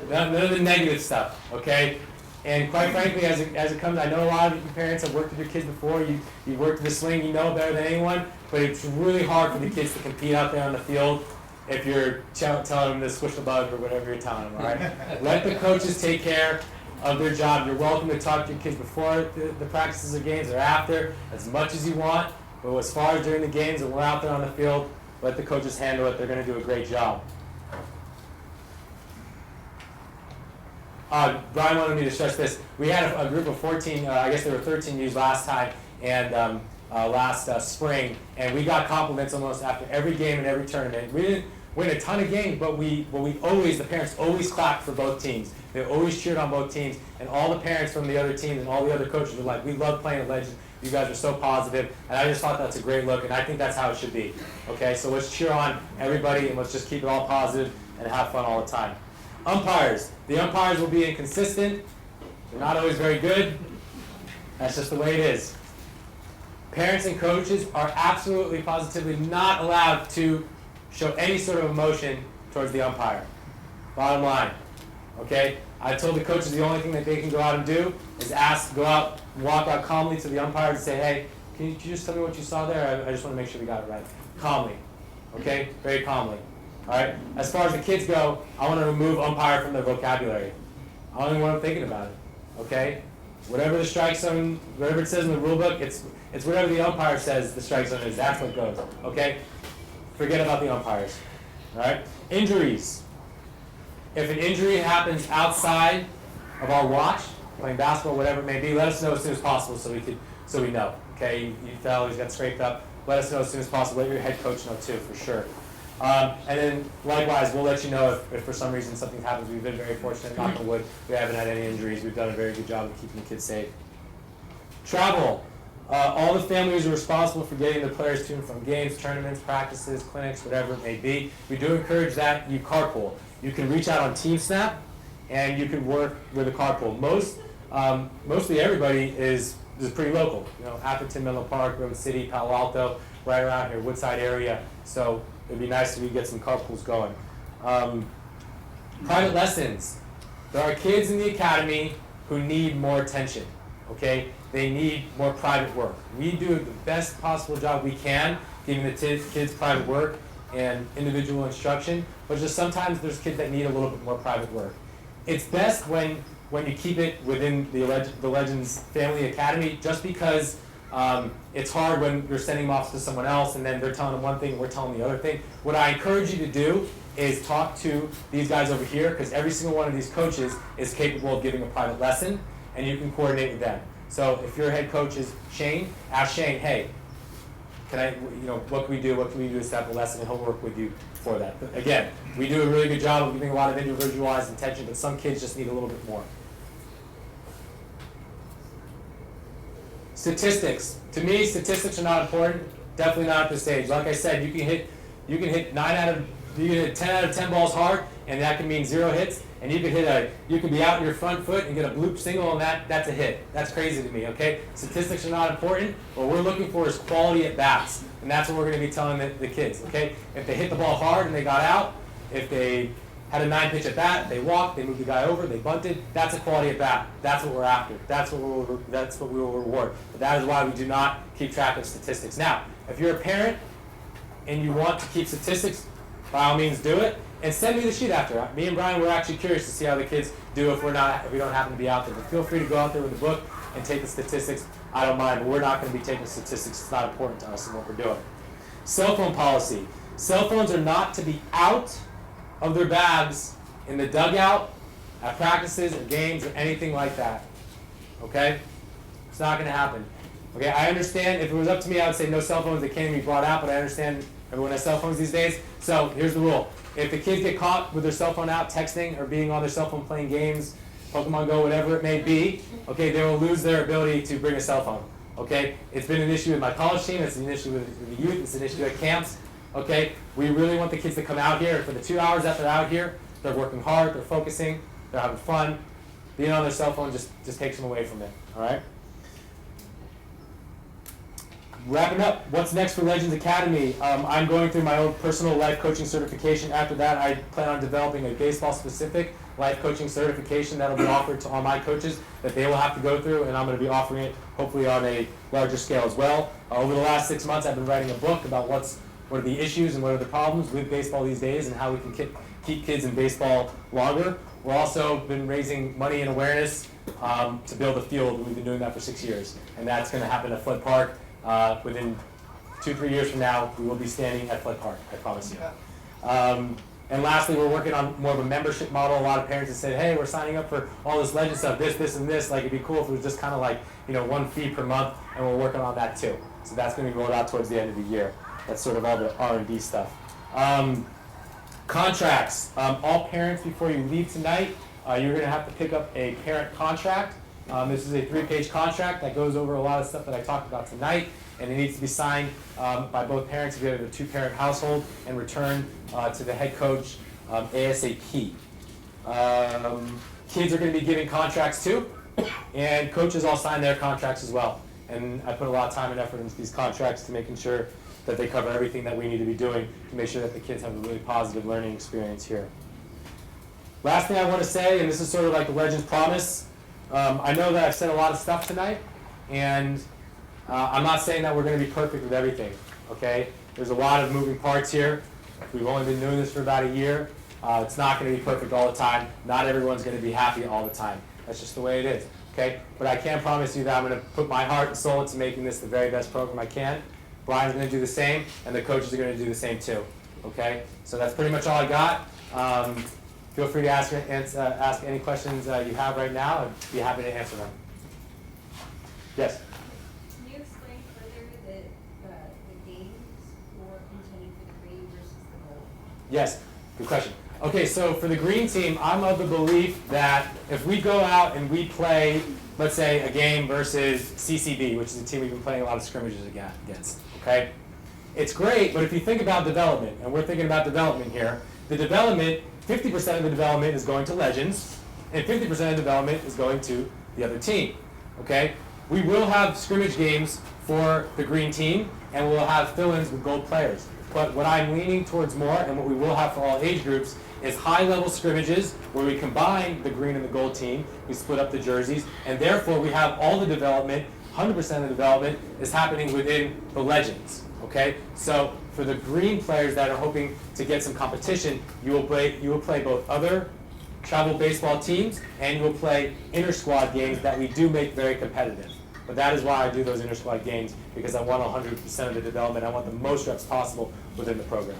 none of the negative stuff. Okay, and quite frankly, as it comes, I know a lot of you parents have worked with your kids before. You worked with a sling, you know better than anyone. But it's really hard for the kids to compete out there on the field if you're telling them to squish the bug or whatever you're telling them. All right, let the coaches take care of their job. You're welcome to talk to your kids before the practices or games or after, as much as you want. But as far as during the games and we're out there on the field, let the coaches handle it. They're going to do a great job. Brian wanted me to stress this. We had a group of 14, I guess there were 13 youths last time, and last spring, and we got compliments almost after every game and every tournament. We didn't win a ton of games, but the parents always clapped for both teams. They always cheered on both teams, and all the parents from the other teams and all the other coaches were like, we love playing at Legends. You guys are so positive, and I just thought that's a great look, and I think that's how it should be. Okay, so let's cheer on everybody, and let's just keep it all positive and have fun all the time. Umpires. The umpires will be inconsistent. They're not always very good. That's just the way it is. Parents and coaches are absolutely, positively not allowed to show any sort of emotion towards the umpire. Bottom line. Okay? I told the coaches the only thing that they can go out and do is go out, walk out calmly to the umpire and say, hey, can you just tell me what you saw there? I just want to make sure we got it right. Calmly. Okay? Very calmly. All right? As far as the kids go, I want to remove umpire from their vocabulary. I don't even want them thinking about it. Okay? Whatever the strike zone, whatever it says in the rule book, it's whatever the umpire says the strike zone is. That's what goes. Okay? Forget about the umpires. All right? Injuries. If an injury happens outside of our watch, playing basketball, whatever it may be, let us know as soon as possible so we know. Okay? You fell, he's got scraped up. Let us know as soon as possible. Let your head coach know too, for sure. And then likewise, we'll let you know if for some reason something happens. We've been very fortunate, knock on wood. We haven't had any injuries. We've done a very good job of keeping the kids safe. Travel. All the families are responsible for getting the players to and from games, tournaments, practices, clinics, whatever it may be. We do encourage that you carpool. You can reach out on TeamSnap, and you can work with a carpool. Mostly everybody is pretty local. You know, Atherton, Menlo Park, Road City, Palo Alto, right around here, Woodside area. So it'd be nice if we get some carpools going. Private lessons. There are kids in the academy who need more attention. Okay, they need more private work. We do the best possible job we can giving the kids private work and individual instruction, but just sometimes there's kids that need a little bit more private work. It's best when you keep it within the Legends Family Academy, just because it's hard when you're sending them off to someone else and then they're telling them one thing and we're telling the other thing. What I encourage you to do is talk to these guys over here, because every single one of these coaches is capable of giving a private lesson, and you can coordinate with them. So if your head coach is Shane, ask Shane, hey, what can we do? What can we do to set up a lesson? And he'll work with you for that. But again, we do a really good job of giving a lot of individualized attention, but some kids just need a little bit more. Statistics. To me, statistics are not important. Definitely not at this stage. Like I said, you can hit 10 out of 10 balls hard, and that can mean 0 hits. And you can be out in your front foot and get a bloop single, and that's a hit. That's crazy to me, okay? Statistics are not important. What we're looking for is quality at bats, and that's what we're going to be telling the kids, okay? If they hit the ball hard and they got out, if they had a 9-pitch at bat, they walked, they moved the guy over, they bunted, that's a quality at bat. That's what we're after. That's what we will reward. But that is why we do not keep track of statistics. Now, if you're a parent and you want to keep statistics, by all means do it. And send me the sheet after. Me and Brian were actually curious to see how the kids do if we don't happen to be out there. But feel free to go out there with a book and take the statistics. I don't mind, but we're not going to be taking statistics. It's not important to us in what we're doing. Cell phone policy. Cell phones are not to be out of their bags in the dugout, at practices, or games, or anything like that. Okay? It's not going to happen. Okay, I understand. If it was up to me, I would say no cell phones. They can't even be brought out, but I understand everyone has cell phones these days. So here's the rule. If the kids get caught with their cell phone out, texting, or being on their cell phone playing games, Pokemon Go, whatever it may be, okay, they will lose their ability to bring a cell phone. Okay? It's been an issue with my college team. It's an issue with the youth. It's an issue at camps. Okay? We really want the kids to come out here. For the 2 hours that they're out here, they're working hard, they're focusing, they're having fun. Being on their cell phone just takes them away from it. All right? Wrapping up, what's next for Legends Academy? I'm going through my own personal life coaching certification. After that, I plan on developing a baseball-specific life coaching certification that will be offered to all my coaches that they will have to go through, and I'm going to be offering it hopefully on a larger scale as well. Over the last 6 months, I've been writing a book about what are the issues and what are the problems with baseball these days and how we can keep kids in baseball longer. We've also been raising money and awareness to build a field. We've been doing that for 6 years, and that's going to happen at Flood Park. Within 2-3 years from now, we will be standing at Flood Park, I promise you. And lastly, we're working on more of a membership model. A lot of parents have said, hey, we're signing up for all this Legend stuff, this, and this. Like, it'd be cool if it was just kind of like, one fee per month, and we're working on that too. So that's going to be rolled out towards the end of the year. That's sort of all the R&D stuff. Contracts. All parents, before you leave tonight, you're going to have to pick up a parent contract. This is a 3-page contract that goes over a lot of stuff that I talked about tonight, and it needs to be signed by both parents if you have a 2-parent household and returned to the head coach ASAP. Kids are going to be giving contracts too, and coaches all sign their contracts as well. And I put a lot of time and effort into these contracts to making sure that they cover everything that we need to be doing to make sure that the kids have a really positive learning experience here. Last thing I want to say, and this is sort of like the Legends promise, I know that I've said a lot of stuff tonight, and I'm not saying that we're going to be perfect with everything, okay? There's a lot of moving parts here. We've only been doing this for about a year. It's not going to be perfect all the time. Not everyone's going to be happy all the time. That's just the way it is, okay? But I can promise you that I'm going to put my heart and soul into making this the very best program I can. Brian's going to do the same, and the coaches are going to do the same too, okay? So that's pretty much all I got. Feel free to ask any questions you have right now. I'd be happy to answer them. Yes? Can you explain further the games for contending for the green versus the gold? Yes, good question. Okay, so for the green team, I'm of the belief that if we go out and we play, let's say, a game versus CCB, which is a team we've been playing a lot of scrimmages against, okay? It's great, but if you think about development, and we're thinking about development here, the development, 50% of the development is going to Legends, and 50% of development is going to the other team, okay? We will have scrimmage games for the green team, and we'll have fill-ins with gold players. But what I'm leaning towards more, and what we will have for all age groups, is high-level scrimmages where we combine the green and the gold team, we split up the jerseys, and therefore we have all the development, 100% of the development is happening within the Legends, okay? So for the green players that are hoping to get some competition, you will play both other travel baseball teams, and you will play inter-squad games that we do make very competitive. But that is why I do those inter-squad games, because I want 100% of the development. I want the most reps possible within the program.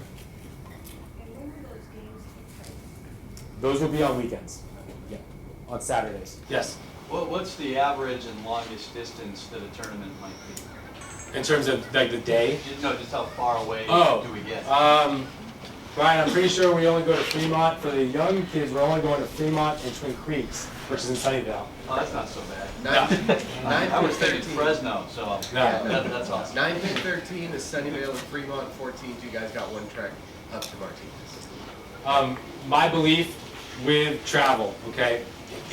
And when will those games take place? Those will be on weekends. Yeah, on Saturdays. Yes. Well, what's the average and longest distance that a tournament might be? In terms of like the day? No, just how far away Oh, do we get? Brian, I'm pretty sure we only go to Fremont. For the young kids, we're only going to Fremont and Twin Creeks, which is in Sunnyvale. Oh, that's not so bad. Nine I was through thinking 13. Fresno, so No. that's awesome. 9 through 13 is Sunnyvale and Fremont. 14, you guys got one track up to Martinez. My belief with travel, okay,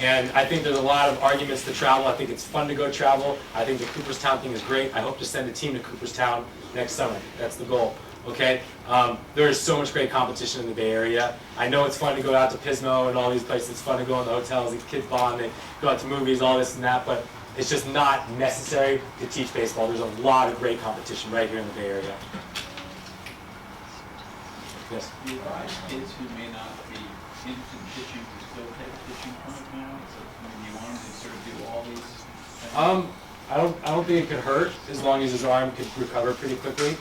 and I think there's a lot of arguments to travel. I think it's fun to go travel. I think the Cooperstown thing is great. I hope to send a team to Cooperstown next summer. That's the goal, okay? There is so much great competition in the Bay Area. I know it's fun to go out to Pismo and all these places. It's fun to go in the hotels, the kids bond, they go out to movies, all this and that, but it's just not necessary to teach baseball. There's a lot of great competition right here in the Bay Area. Yes? Do you advise kids who may not be interested in pitching to still take a pitching point now? So, I mean, you want them to sort of do all these things? I don't think it could hurt as long as his arm could recover pretty quickly.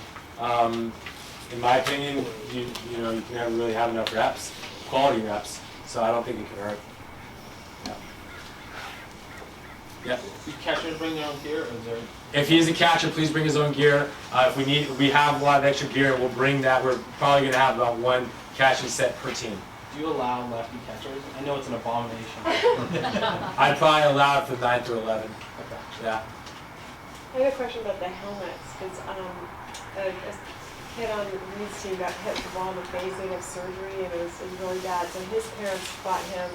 In my opinion, you know you can never really have enough reps, quality reps. So I don't think it could hurt. Yeah. Yeah. Do catchers bring their own gear, or is there? If he's a catcher, please bring his own gear. If we have a lot of extra gear, we'll bring that. We're probably going to have about one catching set per team. Do you allow lefty catchers? I know it's an abomination. I'd probably allow it for 9 through 11. Okay. Yeah. I have a question about the helmets, because a kid on Reed's team got hit with the ball in the face, they had surgery, and it was really bad. So his parents bought him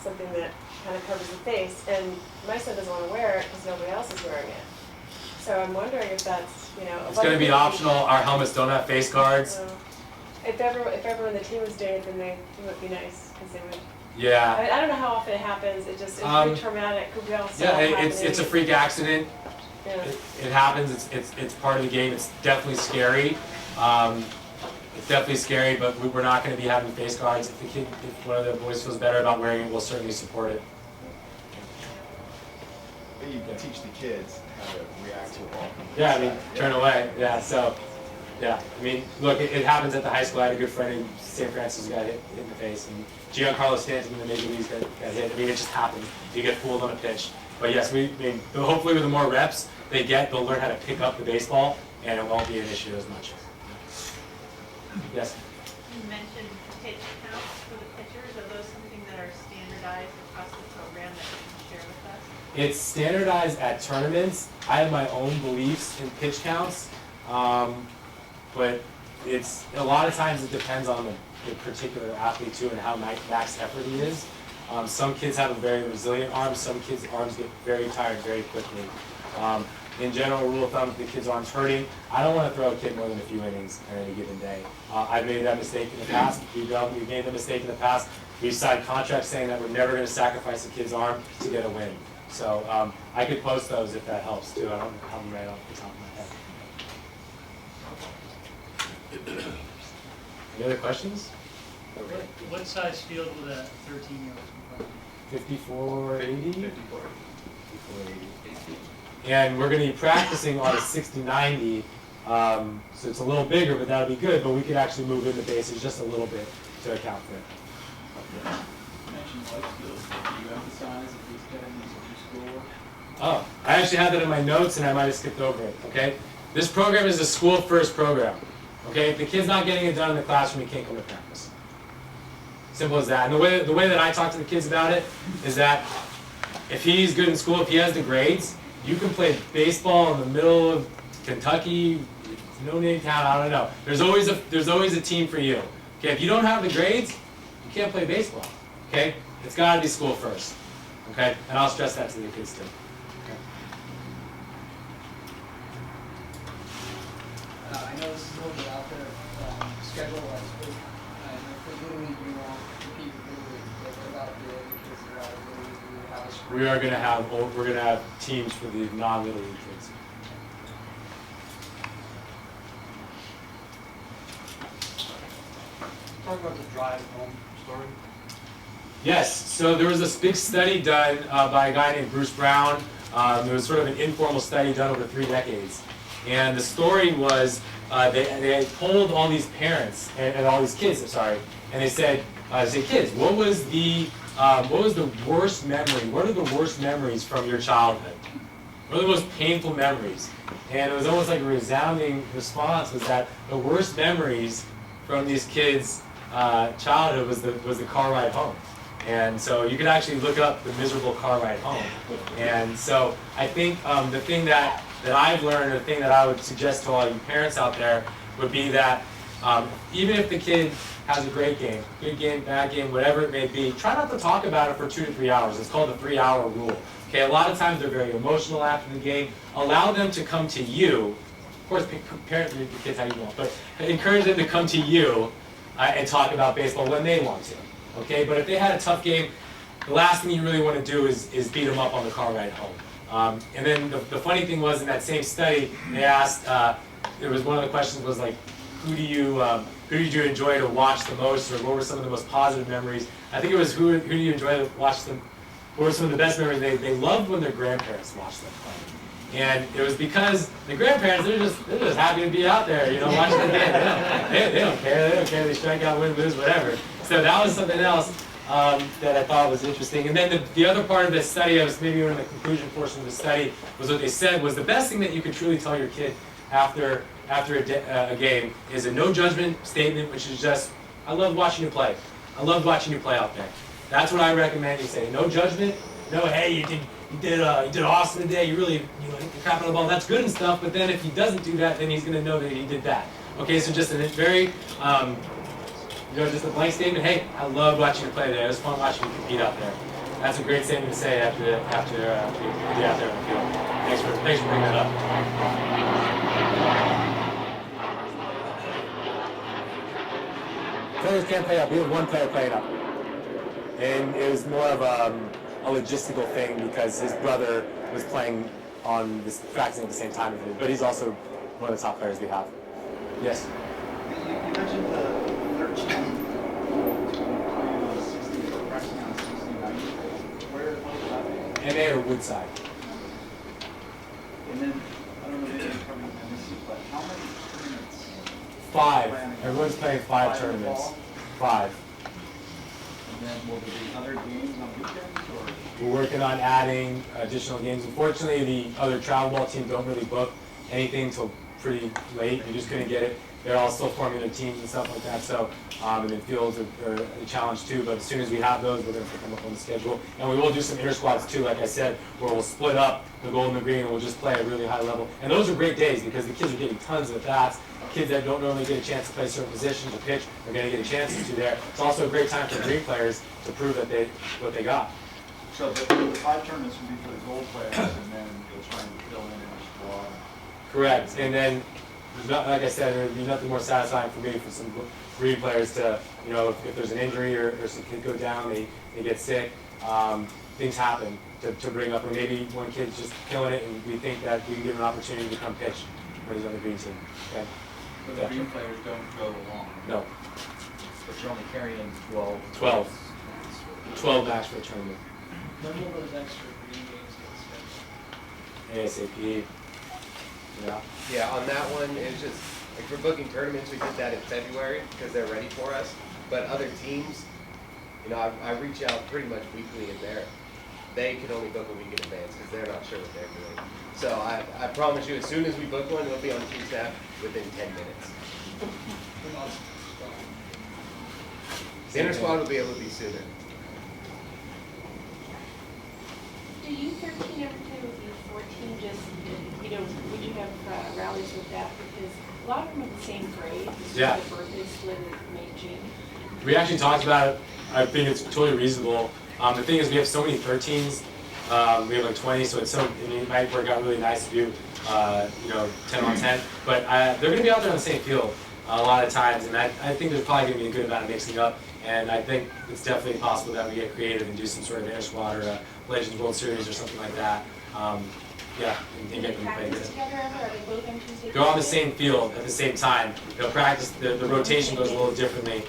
something that kind of covers the face, and my son doesn't want to wear it because nobody else is wearing it. So I'm wondering if that's, It's going to be optional. Our helmets don't have face guards. If everyone on the team was doing it, then it would be nice, because they would. Yeah. I don't know how often it happens. It's very traumatic. We all saw it Yeah, it's a freak accident. Yeah. It happens. It's part of the game. It's definitely scary. It's definitely scary, but we're not going to be having face guards. If one of the boys feels better about wearing it, we'll certainly support it. You can teach the kids how to react to a ball. Yeah, I mean, turn away. Yeah, so, yeah. I mean, look, it happens at the high school. I had a good friend in St. Francis who got hit in the face, and Giancarlo Stanton in the major leagues got hit. I mean, it just happens. You get fooled on a pitch. But yes, hopefully with the more reps they get, they'll learn how to pick up the baseball, and it won't be an issue as much. Yes? You mentioned pitch counts for the pitchers. Are those something that are standardized across the program that you can share with us? It's standardized at tournaments. I have my own beliefs in pitch counts, but it's a lot of times it depends on the particular athlete too and how max effort he is. Some kids have a very resilient arm. Some kids' arms get very tired very quickly. In general, rule of thumb, if the kid's arm's hurting, I don't want to throw a kid more than a few innings on any given day. I've made that mistake in the past. We've made the mistake in the past. We've signed contracts saying that we're never going to sacrifice a kid's arm to get a win. So I could post those if that helps too. I don't have them right off the top of my head. Any other questions? What size field will that 13-year-old be playing? 5480? 54. And we're going to be practicing on a 60-90, so it's a little bigger, but that'll be good. But we could actually move in the bases just a little bit to account for it. You mentioned life skills. Do you emphasize that these guys need to do schoolwork? Oh, I actually had that in my notes, and I might have skipped over it. Okay, this program is a school-first program. Okay, if the kid's not getting it done in the classroom, he can't come to practice. Simple as that. And the way that I talk to the kids about it is that if he's good in school, if he has the grades, you can play baseball in the middle of Kentucky, no name town, I don't know. There's always a team for you. Okay, if you don't have the grades, you can't play baseball. Okay, it's got to be school first. Okay, and I'll stress that to the kids too. Okay. I know this is a little bit out there, schedule-wise, but for Little League, we won't compete with Little League. But what about the other kids that are out of Little League? Do we have a spring? We're gonna have teams for the non-Little League kids. Talk about the drive home story. Yes, so there was this big study done by a guy named Bruce Brown. It was sort of an informal study done over 3 decades. And the story was they polled all these parents and all these kids, and they said, kids, what was the worst memory? What are the worst memories from your childhood? What are the most painful memories? And it was almost like a resounding response was that the worst memories from these kids' childhood was the car ride home. And so you could actually look up the miserable car ride home. And so I think the thing that I've learned, or the thing that I would suggest to all you parents out there would be that even if the kid has a great game, good game, bad game, whatever it may be, try not to talk about it for 2 to 3 hours. It's called the 3-hour rule. Okay, a lot of times they're very emotional after the game. Allow them to come to you. Of course, parents make the kids how you want, but encourage them to come to you and talk about baseball when they want to. Okay, but if they had a tough game, the last thing you really want to do is beat them up on the car ride home. And then the funny thing was, in that same study, they asked, there was one of the questions was like, who do you enjoy to watch the most, or what were some of the most positive memories? I think it was who do you enjoy to watch them? What were some of the best memories? They loved when their grandparents watched them play. And it was because the grandparents, they're just happy to be out there, watching the game. They don't care. They don't care. They strike out, win, lose, whatever. So that was something else that I thought was interesting. And then the other part of the study, I was maybe in the conclusion portion of the study, was what they said was the best thing that you could truly tell your kid after a game is a no judgment statement, which is just, I love watching you play. I love watching you play out there. That's what I recommend. You say no judgment, no, hey, you did awesome today. You really hit the crap out of the ball. That's good and stuff. But then if he doesn't do that, then he's going to know that he did that. Okay, so just a very, just a blank statement. Hey, I love watching you play today. It was fun watching you compete out there. That's a great statement to say after you get out there on the field. Thanks for bringing that up. Players can't play up. We have one player playing up, and it was more of a logistical thing because his brother was playing on this practicing at the same time as him, but he's also one of the top players we have. Yes. You mentioned the 13 on 60, practicing on 60, 90. Where are they? NA or Woodside. And then, I don't know if you're covering Tennessee, but how many tournaments? 5. Everyone's playing 5 tournaments. 5. And then will there be other games on weekends, or? We're working on adding additional games. Unfortunately, the other travel ball teams don't really book anything until pretty late. You're just going to get it they're all still forming their teams and stuff like that. So, and then fields are a challenge too. But as soon as we have those, we're going to put them up on the schedule. And we will do some inter squads too, like I said, where we'll split up the gold and the green and we'll just play at a really high level. And those are great days because the kids are getting tons of at-bats. Kids that don't normally get a chance to play certain positions or pitch are going to get a chance to there. It's also a great time for green players to prove that what they got. So the 5 tournaments would be for the gold players, and then you'll try and fill in a squad. Correct. And then, like I said, there would be nothing more satisfying for me for some green players to, if there's an injury or some kid go down, they get sick, things happen to bring up, or maybe one kid's just killing it and we think that we can give him an opportunity to come pitch when he's on the green team. Okay? But the green players don't go along. No. But you're only carrying 12. 12 match for a tournament. When will those extra green games get scheduled? ASAP. Yeah. Yeah, on that one, it was just, like for booking tournaments, we did that in February because they're ready for us. But other teams, I reach out pretty much weekly and they can only book a week in advance because they're not sure what they're doing. So I promise you, as soon as we book one, it'll be on team staff within 10 minutes. The inter squad will be able to be sooner. Do you 13 ever play with you 14? Just, would you have rallies with that? Because a lot of them are the same grade. Yeah. The birthday split in May, June. We actually talked about it. I think it's totally reasonable. The thing is, we have so many 13s. We have like 20, so it might work out really nice to do, 10 on 10. But they're going to be out there on the same field a lot of times, and I think there's probably going to be a good amount of mixing up. And I think it's definitely possible that we get creative and do some sort of inter squad or a Legends World Series or something like that. Yeah, and Do they get them to play practice good. together ever? Are they both on Tuesday? They're on the same field at the same time. They'll practice. The rotation goes a little differently.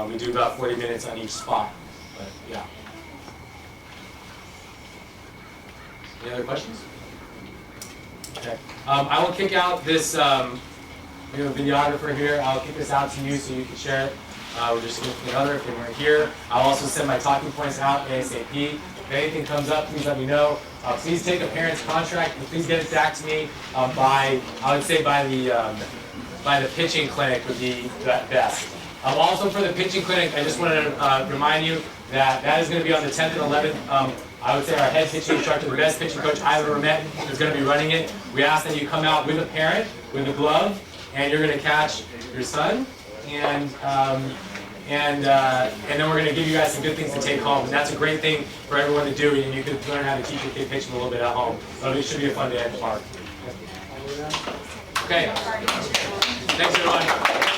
We do about 40 minutes on each spot. But yeah. Any other questions? Okay. I will kick out this. We have a videographer here. I'll kick this out to you so you can share it with your significant other if they weren't here. I'll also send my talking points out ASAP. If anything comes up, please let me know. Please take a parent's contract and please get it back to me by the pitching clinic would be best. Also for the pitching clinic, I just want to remind you that is going to be on the 10th and 11th. I would say our head pitching instructor, the best pitching coach I've ever met, is going to be running it. We ask that you come out with a parent, with a glove, and you're going to catch your son, and then we're going to give you guys some good things to take home. And that's a great thing for everyone to do, and you can learn how to teach your kid pitching a little bit at home. So it should be a fun day at the park. Okay. Thanks, everyone.